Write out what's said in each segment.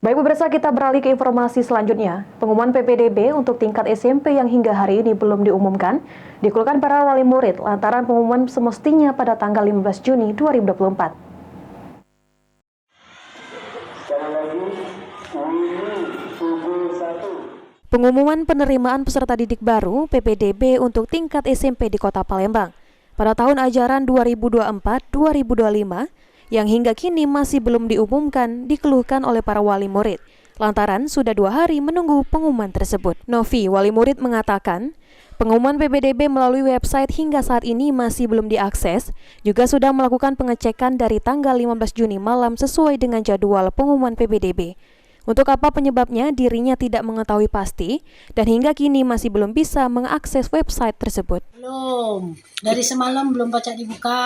Baik pemirsa, kita beralih ke informasi selanjutnya. Pengumuman PPDB untuk tingkat SMP yang hingga hari ini belum diumumkan, dikeluhkan para wali murid lantaran pengumuman semestinya pada tanggal 15 Juni 2024. Pengumuman penerimaan peserta didik baru PPDB untuk tingkat SMP di Kota Palembang pada tahun ajaran 2024-2025 yang hingga kini masih belum diumumkan dikeluhkan oleh para wali murid lantaran sudah 2 hari menunggu pengumuman tersebut. Novi, wali murid, mengatakan pengumuman PPDB melalui website hingga saat ini masih belum diakses, juga sudah melakukan pengecekan dari tanggal 15 Juni malam sesuai dengan jadwal pengumuman PPDB. Untuk apa penyebabnya dirinya tidak mengetahui pasti dan hingga kini masih belum bisa mengakses website tersebut. Belum, dari semalam belum baca dibuka.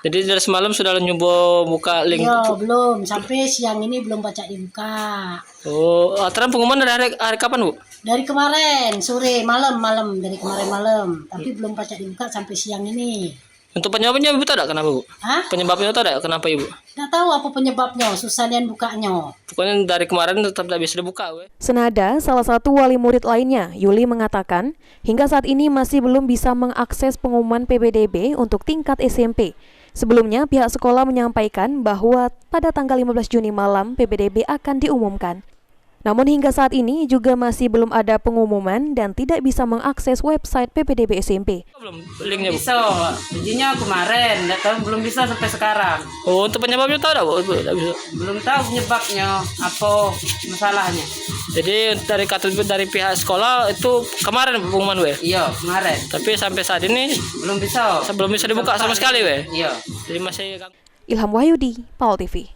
Jadi dari semalam sudah nyoba buka link? Iya, belum, sampai siang ini belum baca dibuka. Oh, aturan pengumuman dari hari kapan, Bu? Dari kemarin, sore, malam, dari kemarin malam. Tapi belum baca dibuka sampai siang ini. Untuk penyebabnya Ibu tahu tak kenapa, Bu? Hah? Penyebabnya tahu tak kenapa, Ibu? Nggak tahu apa penyebabnya, susah nian bukanya. Pokoknya dari kemarin tetap tidak bisa dibuka, Bu. Senada, salah satu wali murid lainnya, Yuli, mengatakan hingga saat ini masih belum bisa mengakses pengumuman PPDB untuk tingkat SMP. Sebelumnya, pihak sekolah menyampaikan bahwa pada tanggal 15 Juni malam PPDB akan diumumkan. Namun hingga saat ini juga masih belum ada pengumuman dan tidak bisa mengakses website PPDB SMP. Belum linknya, Bu? Bisa, ujinya kemarin, nggak tahu, belum bisa sampai sekarang. Oh, untuk penyebabnya tahu tak, Bu? Tidak bisa. Belum tahu penyebabnya, apa masalahnya. Jadi dari pihak sekolah itu kemarin pengumuman, Bu? Iya, kemarin. Tapi sampai saat ini Belum bisa. belum bisa dibuka sama sekali, Bu? Iya. Jadi masih... Ilham Wahyudi, PAUL TV.